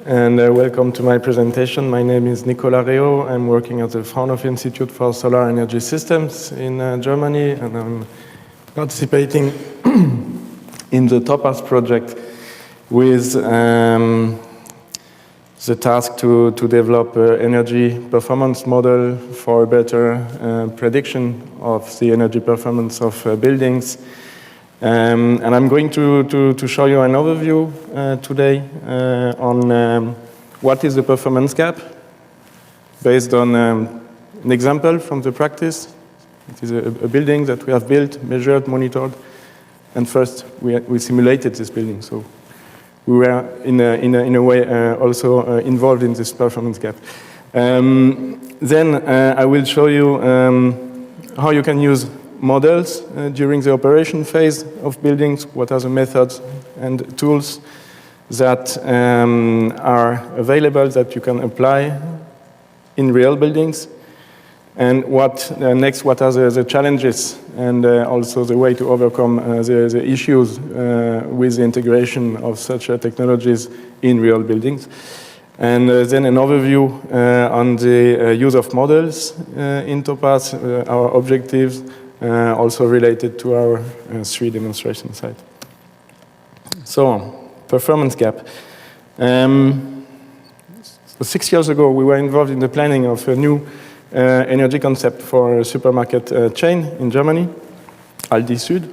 and welcome to my presentation. My name is Nicolas Rehault. I'm working at the Fraunhofer Institute for Solar Energy Systems in Germany, and I'm participating in the TOPAZ project with the task to develop an energy performance model for a better prediction of the energy performance of buildings. And I'm going to show you an overview today on what is the performance gap based on an example from the practice. It is a building that we have built, measured, monitored, and first we simulated this building. So we were in a way also involved in this performance gap. Then I will show you how you can use models during the operation phase of buildings, what are the methods and tools that are available that you can apply in real buildings, and what are the challenges and also the way to overcome the issues with the integration of such technologies in real buildings. And then an overview on the use of models in TOPAZ, our objectives, also related to our 3 demonstration site. So, performance gap. So 6 years ago, we were involved in the planning of a new energy concept for a supermarket chain in Germany, Aldi Süd.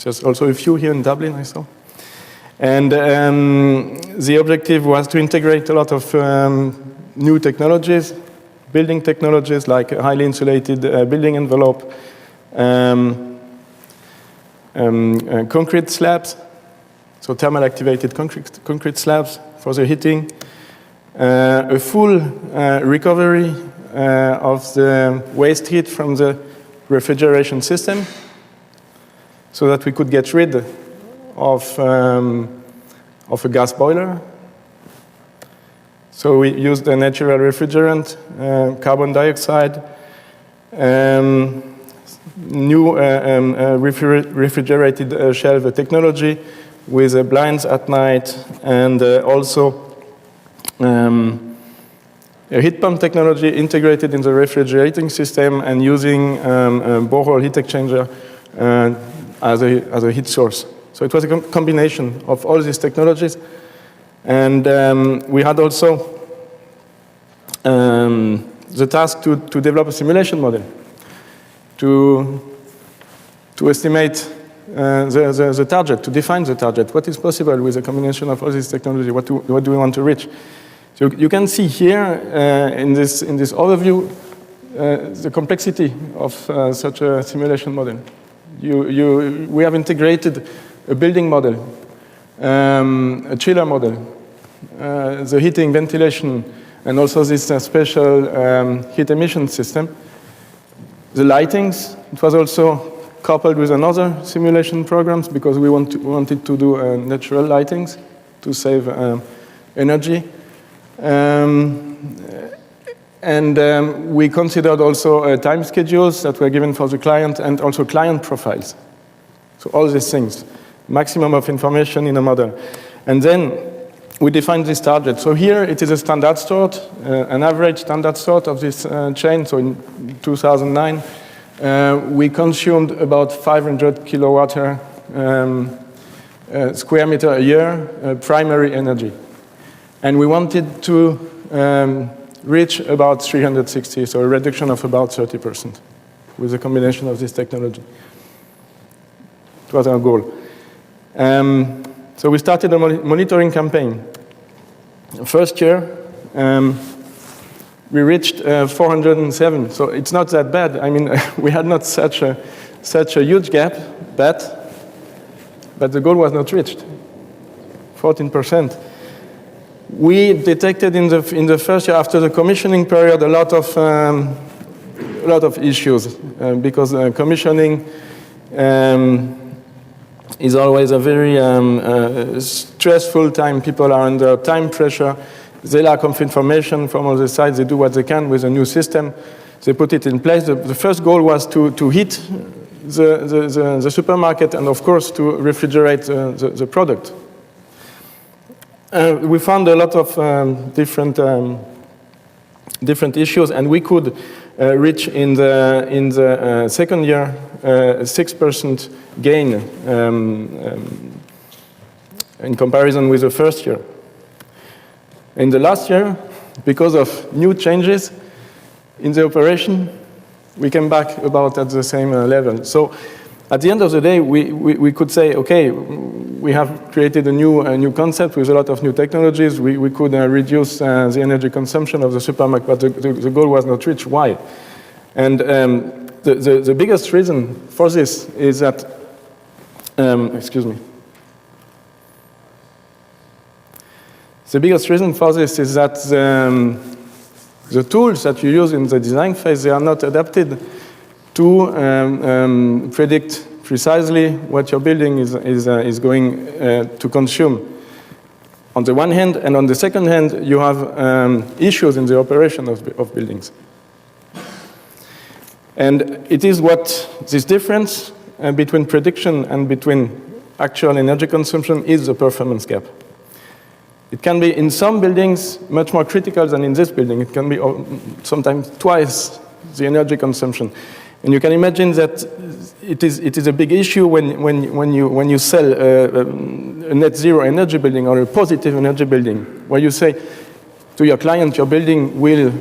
There's also a few here in Dublin, I saw. And the objective was to integrate a lot of new technologies, building technologies like a highly insulated building envelope, concrete slabs, so thermal activated concrete slabs for the heating, a full recovery of the waste heat from the refrigeration system so that we could get rid of a gas boiler. So we used a natural refrigerant, carbon dioxide, new refrigerated shelf technology with blinds at night, and also a heat pump technology integrated in the refrigerating system and using a Rehault heat exchanger as a heat source. So it was a combination of all these technologies. And we had also the task to develop a simulation model to estimate the target, to define the target. What is possible with a combination of all this technology? What do we want to reach? So you can see here in this overview the complexity of such a simulation model. We have integrated a building model, a chiller model, the heating, ventilation, and also this special heat emission system. The lightings, it was also coupled with another simulation programs because we wanted to do natural lightings to save energy. We considered also time schedules that were given for the client and also client profiles. So all these things, maximum of information in a model. And then we defined this target. So here it is a standard sort, an average standard sort of this chain. So in 2009, we consumed about 500 kilowatt square meter a year primary energy. And we wanted to reach about 360, so a reduction of about 30% with a combination of this technology. It was our goal. So we started a monitoring campaign. First year, we reached 407, so it's not that bad. I mean, we had not such a huge gap, but the goal was not reached, 14%. We detected in the first year after the commissioning period a lot of issues because commissioning is always a very stressful time. People are under time pressure. They lack of information from all the sides. They do what they can with a new system. They put it in place. The first goal was to heat the supermarket and, of course, to refrigerate the product. we found a lot of different issues, and we could reach in the second year 6% gain in comparison with the first year. In the last year, because of new changes in the operation, we came back about at the same level. So at the end of the day, we could say, okay, we have created a new concept with a lot of new technologies. We could reduce the energy consumption of the supermarket, but the goal was not reached. Why? And the biggest reason for this is that, excuse me. The biggest reason for this is that the tools that you use in the design phase, they are not adapted to predict precisely what your building is going to consume. On the one hand, and on the second hand, you have issues in the operation of buildings. And it is what this difference between prediction and between actual energy consumption is the performance gap. It can be in some buildings much more critical than in this building. It can be sometimes twice the energy consumption. And you can imagine that it is a big issue when you sell a net zero energy building or a positive energy building, where you say to your client, your building will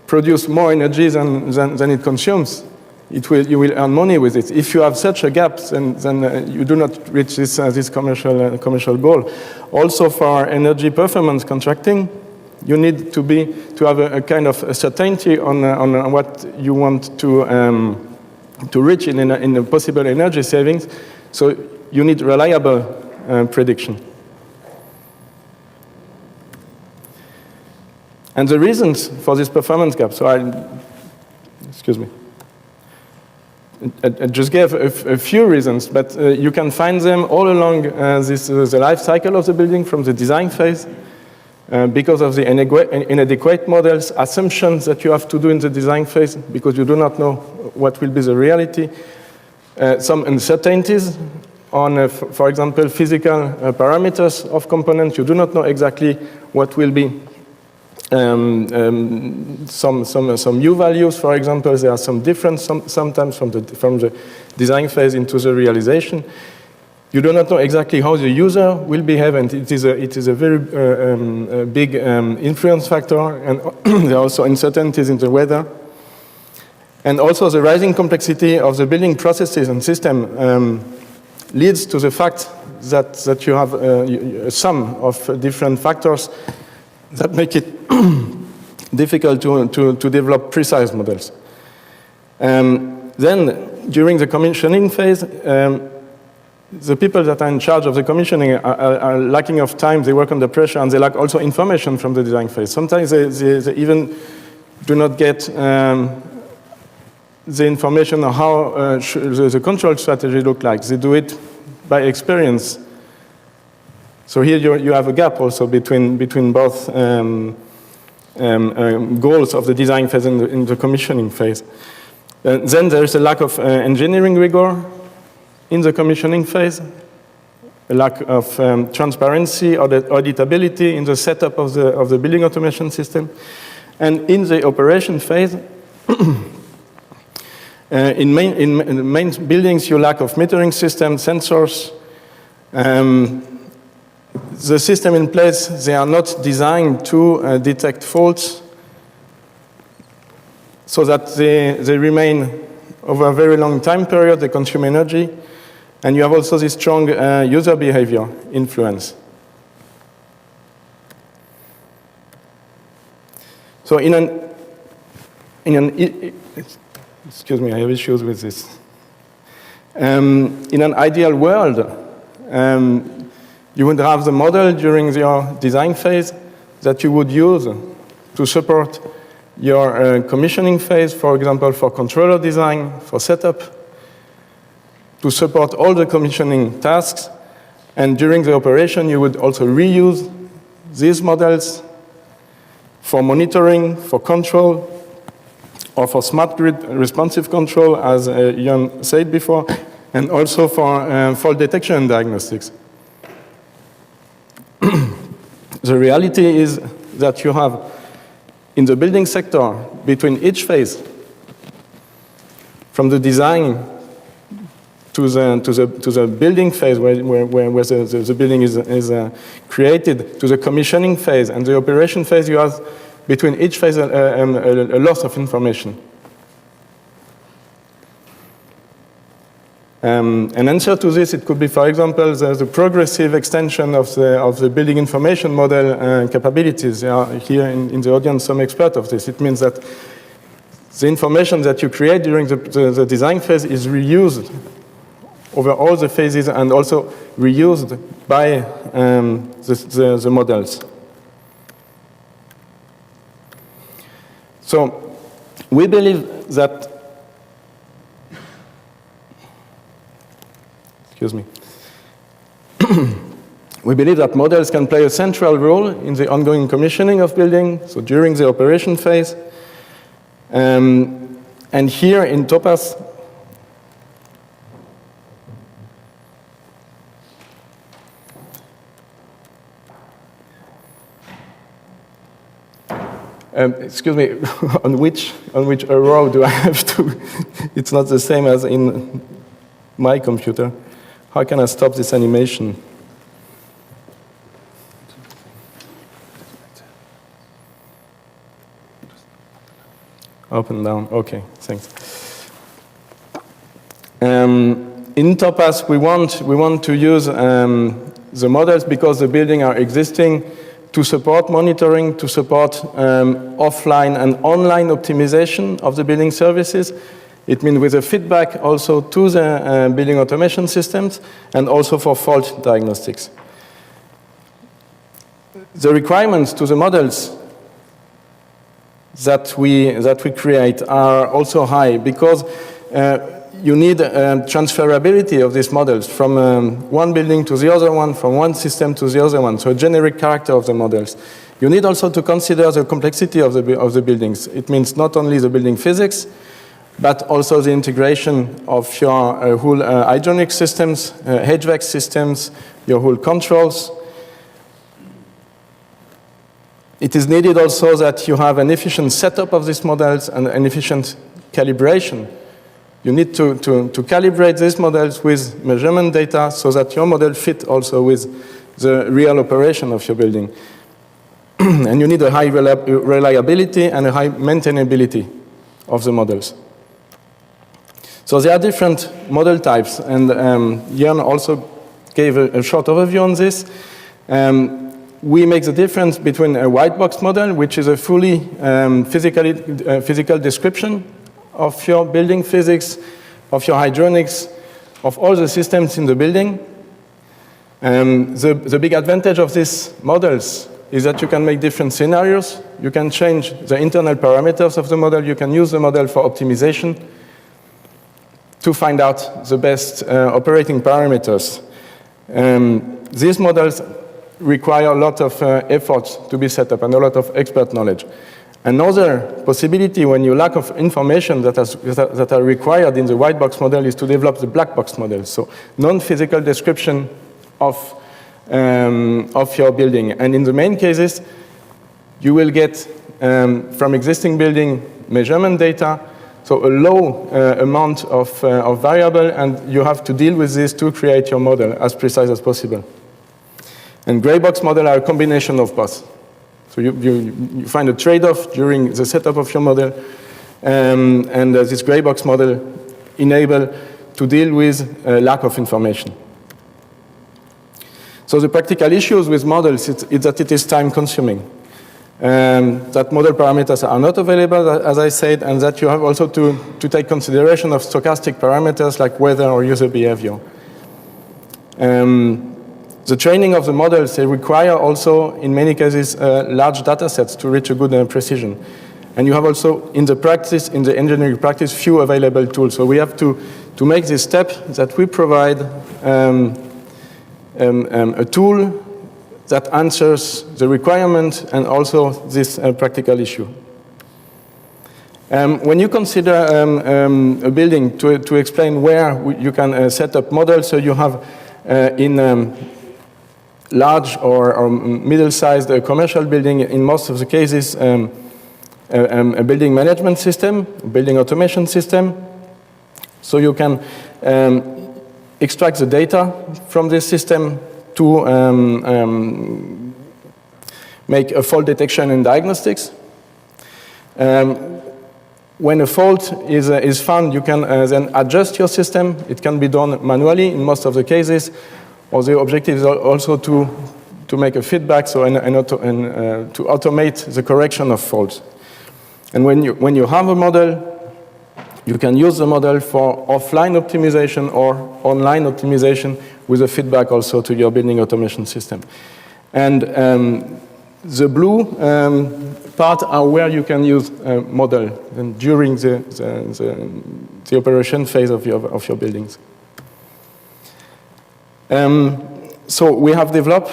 produce more energy than it consumes. You will earn money with it. If you have such a gap, then you do not reach this commercial goal. Also, for energy performance contracting, you need to have a kind of a certainty on what you want to reach in a possible energy savings. So you need reliable prediction. And the reasons for this performance gap. So excuse me. I just gave a few reasons, but you can find them all along the life cycle of the building from the design phase, because of the inadequate models, assumptions that you have to do in the design phase, because you do not know what will be the reality, some uncertainties on, for example, physical parameters of components. You do not know exactly what will be some U values, for example. There are some difference sometimes from the design phase into the realization. You do not know exactly how the user will behave, and it is a very big influence factor, and there are also uncertainties in the weather. And also the rising complexity of the building processes and system leads to the fact that you have a sum of different factors that make it difficult to develop precise models. Then, during the commissioning phase, the people that are in charge of the commissioning are lacking of time, they work under pressure, and they lack also information from the design phase. Sometimes they even do not get the information on how the control strategy look like. They do it by experience. So here you have a gap also between both goals of the design phase and in the commissioning phase. Then there is a lack of engineering rigor in the commissioning phase, a lack of transparency or auditability in the setup of the building automation system. And in the operation phase, in main buildings, you lack of metering system, sensors. The system in place, they are not designed to detect faults so that they remain over a very long time period, they consume energy, and you have also this strong user behavior influence. So excuse me, I have issues with this. In an ideal world, you would have the model during your design phase that you would use to support your commissioning phase, for example, for controller design, for setup, to support all the commissioning tasks. And during the operation, you would also reuse these models for monitoring, for control, or for smart grid responsive control, as Jan said before, and also for fault detection and diagnostics. the reality is that you have, in the building sector, between each phase, from the design to the building phase, where the building is created, to the commissioning phase and the operation phase, you have between each phase a loss of information. An answer to this, it could be, for example, the progressive extension of the building information model capabilities. There are here in the audience some expert of this. It means that the information that you create during the design phase is reused over all the phases and also reused by the models. So we believe that, excuse me, we believe that models can play a central role in the ongoing commissioning of buildings, so during the operation phase. And here in Topaz, excuse me, on which row do I have to? It's not the same as in my computer. How can I stop this animation? Up and down. Okay, thanks. In Topaz, we want to use the models because the buildings are existing to support monitoring, to support offline and online optimization of the building services. It means with a feedback also to the building automation systems and also for fault diagnostics. The requirements to the models that we create are also high because you need transferability of these models from one building to the other one, from one system to the other one, so a generic character of the models. You need also to consider the complexity of the buildings. It means not only the building physics, but also the integration of your whole hydronic systems, HVAC systems, your whole controls. It is needed also that you have an efficient setup of these models and an efficient calibration. You need to calibrate these models with measurement data so that your model fit also with the real operation of your building. And you need a high reliability and a high maintainability of the models. So there are different model types, and Jörn also gave a short overview on this. We make the difference between a white box model, which is a fully physical description of your building physics, of your hydronics, of all the systems in the building. The big advantage of these models is that you can make different scenarios. You can change the internal parameters of the model. You can use the model for optimization to find out the best operating parameters. These models require a lot of effort to be set up and a lot of expert knowledge. Another possibility when you lack of information that are required in the white box model is to develop the black box model, so non-physical description of your building. And in the main cases, you will get from existing building measurement data, so a low amount of variable, and you have to deal with this to create your model as precise as possible. And gray box model are a combination of both. So you find a trade-off during the setup of your model, and this gray box model enable to deal with lack of information. So the practical issues with models is that it is time-consuming. That model parameters are not available, as I said, and that you have also to take consideration of stochastic parameters like weather or user behavior. The training of the models, they require also, in many cases, large data sets to reach a good precision. And you have also, in the engineering practice, few available tools. So we have to make this step that we provide a tool that answers the requirement and also this practical issue. When you consider a building to explain where you can set up models, so you have large or middle-sized commercial building, in most of the cases, a building management system, building automation system. So you can extract the data from this system to make a fault detection and diagnostics. When a fault is found, you can then adjust your system. It can be done manually in most of the cases, or the objective is also to make a feedback, so to automate the correction of faults. And when you have a model, you can use the model for offline optimization or online optimization with a feedback also to your building automation system. And the blue part are where you can use a model during the operation phase of your buildings. So we have developed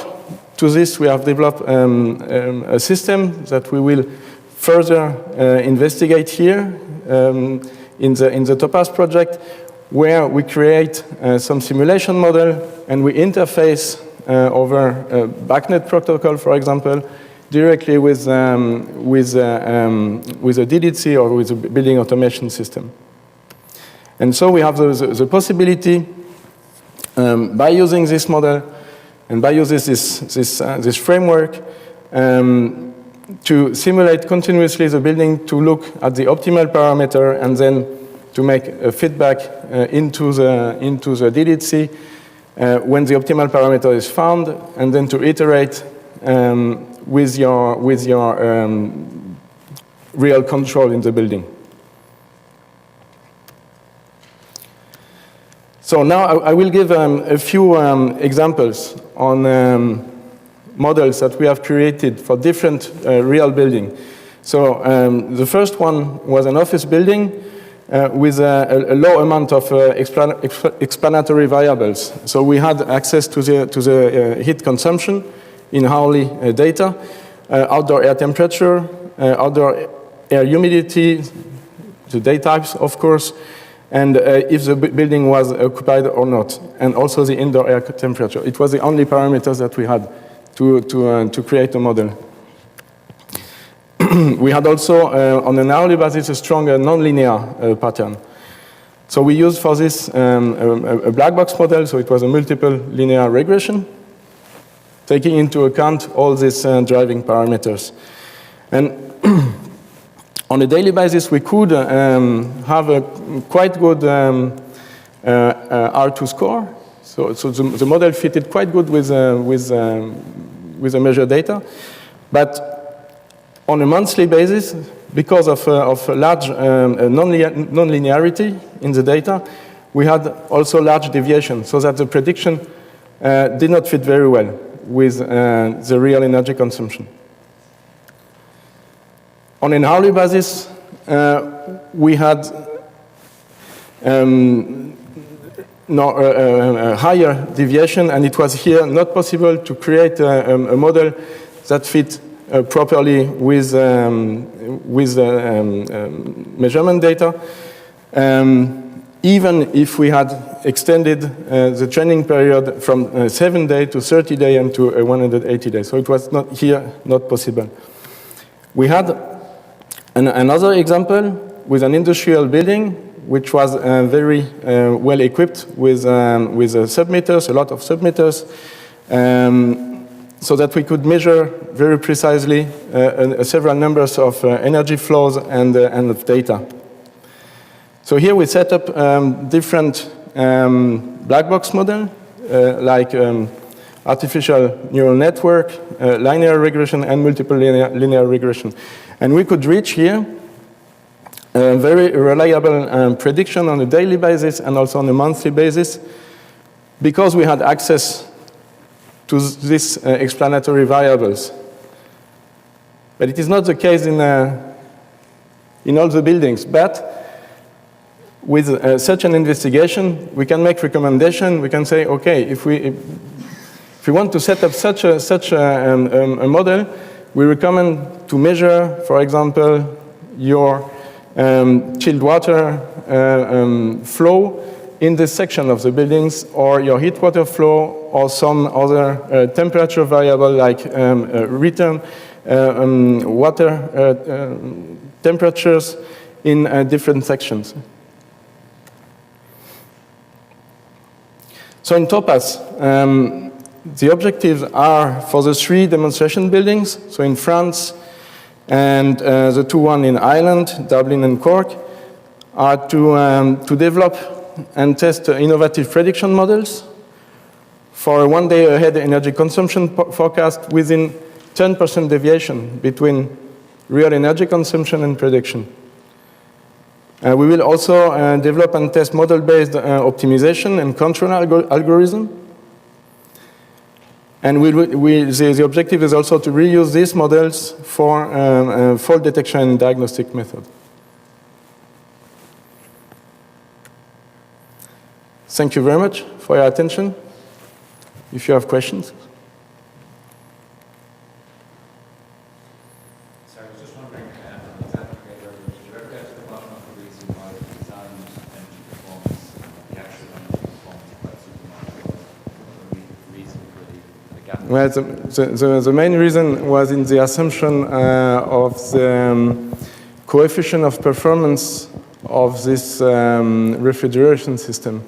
a system that we will further investigate here in the Topaz project, where we create some simulation model and we interface over a BACnet protocol, for example, directly with a DDC or with a building automation system. And so we have the possibility, by using this model and by using this framework, to simulate continuously the building, to look at the optimal parameter, and then to make a feedback into the DDC when the optimal parameter is found, and then to iterate with your real control in the building. So now I will give a few examples on models that we have created for different real buildings. So the first one was an office building with a low amount of explanatory variables. So we had access to the heat consumption in hourly data, outdoor air temperature, outdoor air humidity, the day types, of course, and if the building was occupied or not, and also the indoor air temperature. It was the only parameters that we had to create a model. We had also, on an hourly basis, a stronger nonlinear pattern. So we used for this a black box model, so it was a multiple linear regression, taking into account all these driving parameters. And on a daily basis, we could have a quite good R2 score. So the model fitted quite good with the measured data. But on a monthly basis, because of large nonlinearity in the data, we had also large deviation, so that the prediction did not fit very well with the real energy consumption. On an hourly basis, we had a higher deviation, and it was here not possible to create a model that fit properly with measurement data, even if we had extended the training period from 7 days to 30 days and to 180 days. So it was not possible. We had another example with an industrial building, which was very well equipped with submeters, a lot of submeters, so that we could measure very precisely several numbers of energy flows and of data. So here we set up different black box model, like artificial neural network, linear regression, and multiple linear regression. And we could reach here a very reliable prediction on a daily basis and also on a monthly basis, because we had access to these explanatory variables. But it is not the case in all the buildings. But with such an investigation, we can make recommendation. We can say, okay, if we want to set up such a model, we recommend to measure, for example, your chilled water flow in this section of the buildings, or your heat water flow, or some other temperature variable like return water temperatures in different sections. So in Topaz, the objectives are for the 3 demonstration buildings, so in France and the 2 in Ireland, Dublin and Cork, are to develop and test innovative prediction models for a 1 day ahead energy consumption forecast within 10% deviation between real energy consumption and prediction. We will also develop and test model-based optimization and control algorithm. And the objective is also to reuse these models for fault detection and diagnostic method. Thank you very much for your attention. If you have questions. Sorry, I was just wondering, did you ever get to the bottom of the reason why the design energy performance, the actual energy performance quite supermarket was the reason for the gap? Well, the main reason was in the assumption of the coefficient of performance of this refrigeration system.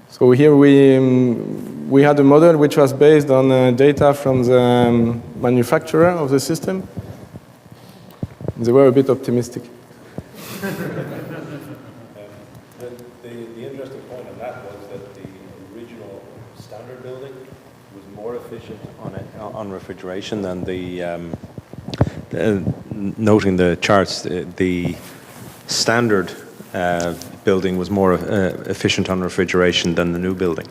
So here we had a model which was based on data from the manufacturer of the system. They were a bit optimistic. The interesting point on that was that the original standard building was more efficient on refrigeration than noting the charts, the standard building was more efficient on refrigeration than the new building.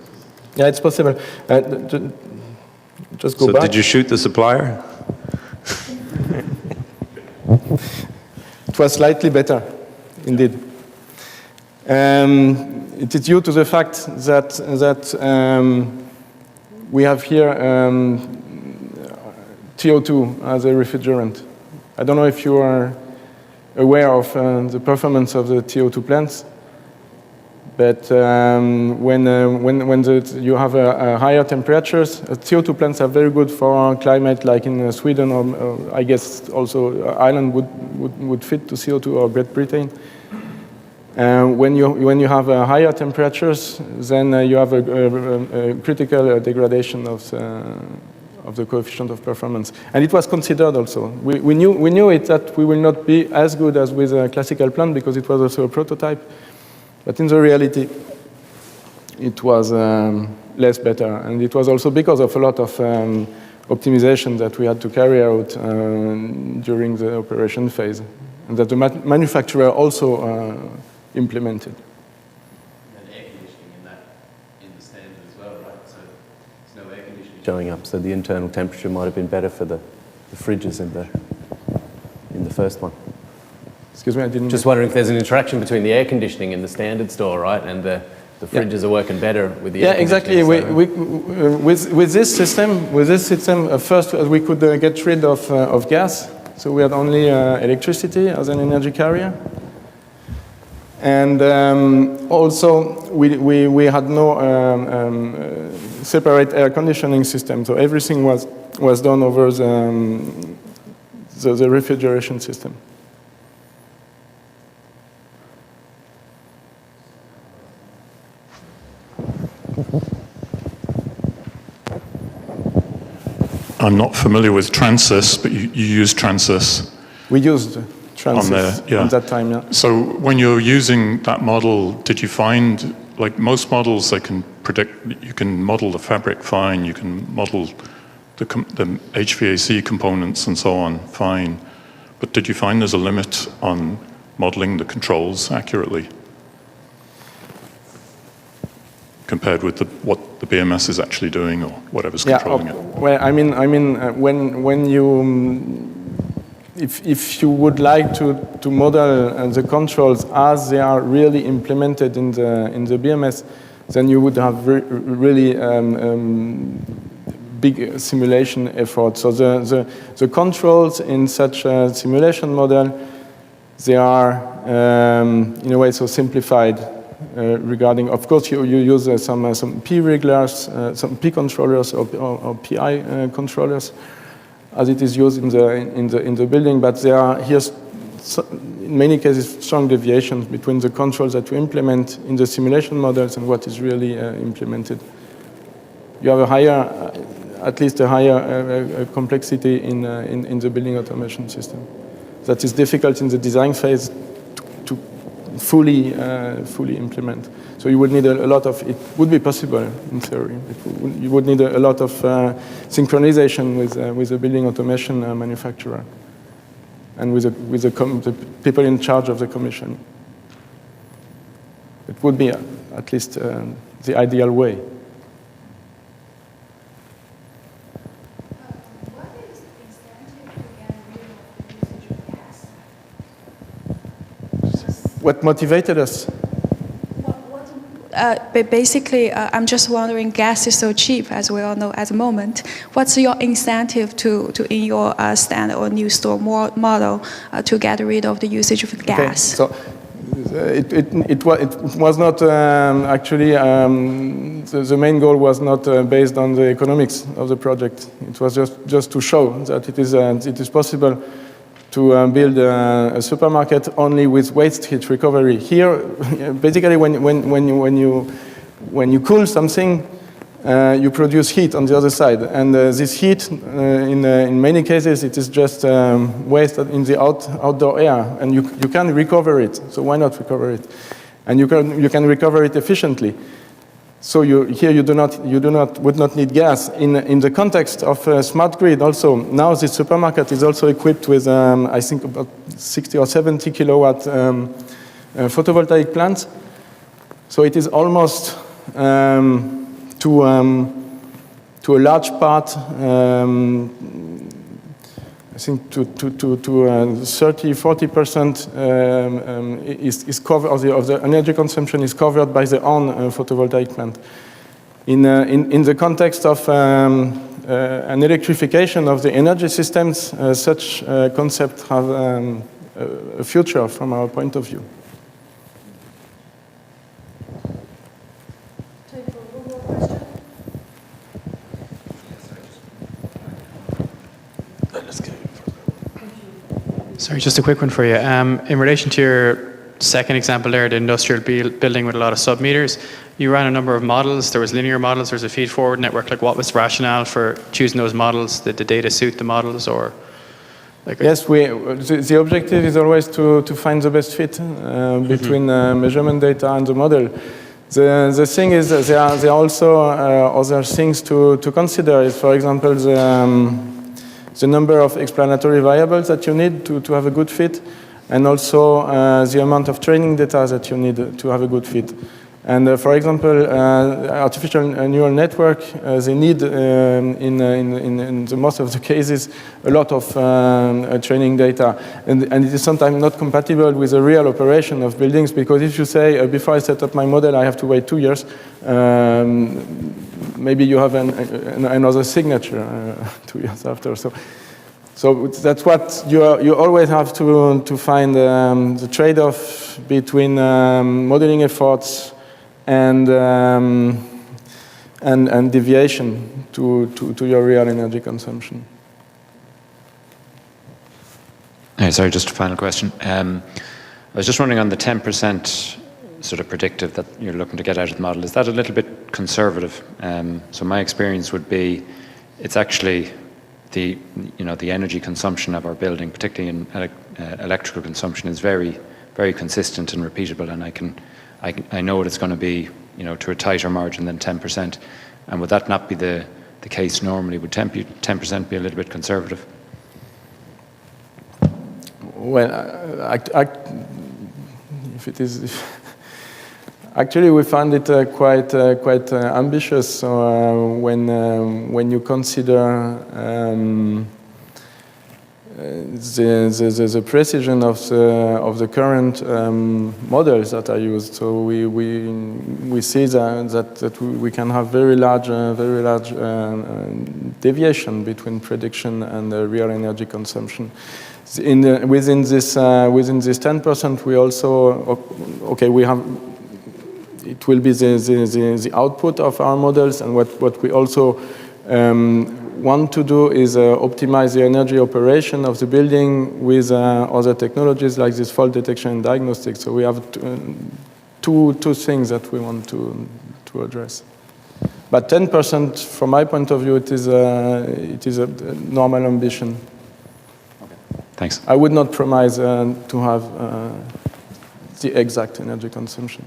Yeah, it's possible. Just go back. So did you shoot the supplier? It was slightly better, indeed. It is due to the fact that we have here CO2 as a refrigerant. I don't know if you are aware of the performance of the CO2 plants, but when you have higher temperatures, CO2 plants are very good for climate, like in Sweden, or I guess also Ireland would fit to CO2, or Great Britain. When you have higher temperatures, then you have a critical degradation of the coefficient of performance, and it was considered also. We knew it that we will not be as good as with a classical plant because it was also a prototype, but in the reality, it was less better, and it was also because of a lot of optimization that we had to carry out during the operation phase, and that the manufacturer also implemented. And air conditioning in the standard as well, right? So there's no air conditioning showing up, so the internal temperature might have been better for the fridges in the first one. Excuse me, I didn't... Just wondering if there's an interaction between the air conditioning in the standard store, right, and the fridges are working better with the air conditioning. Yeah, exactly. With this system, first we could get rid of gas, so we had only electricity as an energy carrier. And also, we had no separate air conditioning system, so everything was done over the refrigeration system. I'm not familiar with Transys, but you use Transys. We used Transys on that time, yeah. So when you're using that model, did you find, like most models, they can predict, you can model the fabric fine, you can model the HVAC components and so on fine, but did you find there's a limit on modeling the controls accurately compared with what the BMS is actually doing or whatever's controlling it? Well, I mean, when you, if you would like to model the controls as they are really implemented in the BMS, then you would have really big simulation effort. So the controls in such a simulation model, they are in a way so simplified regarding, of course, you use some P regulars, some P controllers or PI controllers, as it is used in the building. But there are here, in many cases, strong deviations between the controls that you implement in the simulation models and what is really implemented. You have a higher, at least a higher complexity in the building automation system. That is difficult in the design phase to fully implement. So you would need a lot of, it would be possible in theory. You would need a lot of synchronization with the building automation manufacturer and with the people in charge of the commission. It would be at least the ideal way. What is the incentive to get rid of the usage of gas? What motivated us? Basically, I'm just wondering, gas is so cheap, as we all know at the moment. What's your incentive to in your standard or new store model to get rid of the usage of gas? Okay. So it was not actually, the main goal was not based on the economics of the project. It was just to show that it is possible to build a supermarket only with waste heat recovery. Here, basically, when you cool something, you produce heat on the other side, and this heat, in many cases, it is just waste in the outdoor air, and you can recover it. So why not recover it? And you can recover it efficiently. So here you would not need gas. In the context of a smart grid also, now this supermarket is also equipped with, I think, about 60 or 70 kilowatt photovoltaic plants. So it is almost to a large part, I think to 30–40% is covered, of the energy consumption is covered by the own photovoltaic plant. In the context of an electrification of the energy systems, such concepts have a future from our point of view. Sorry, just a quick one for you. In relation to your second example there, the industrial building with a lot of sub-meters, you ran a number of models. There was linear models, there was a feed-forward network. Like, what was the rationale for choosing those models? Did the data suit the models, or? Yes, the objective is always to find the best fit between measurement data and the model. The thing is, there are also other things to consider. Is, for example, the number of explanatory variables that you need to have a good fit, and also the amount of training data that you need to have a good fit. And for example, artificial neural network, they need, in the most of the cases, a lot of training data. And it is sometimes not compatible with the real operation of buildings, because if you say, before I set up my model, I have to wait 2 years, maybe you have another signature 2 years after. So that's what you always have to find the trade-off between modeling efforts and deviation to your real energy consumption. Sorry, just a final question. I was just wondering on the 10% sort of predictive that you're looking to get out of the model. Is that a little bit conservative? So my experience would be, it's actually the energy consumption of our building, particularly in electrical consumption, is very, very consistent and repeatable, and I know it's going to be, to a tighter margin than 10%. And would that not be the case normally? Would 10% be a little bit conservative? Well, if it is, actually, we found it quite ambitious. So when you consider the precision of the current models that are used, so we see that we can have very large deviation between prediction and real energy consumption. Within this 10%, we also we have it will be the output of our models. And what we also want to do is optimize the energy operation of the building with other technologies like this fault detection and diagnostics. So we have two things that we want to address. But 10%, from my point of view, it is a normal ambition. Okay. Thanks. I would not promise to have the exact energy consumption.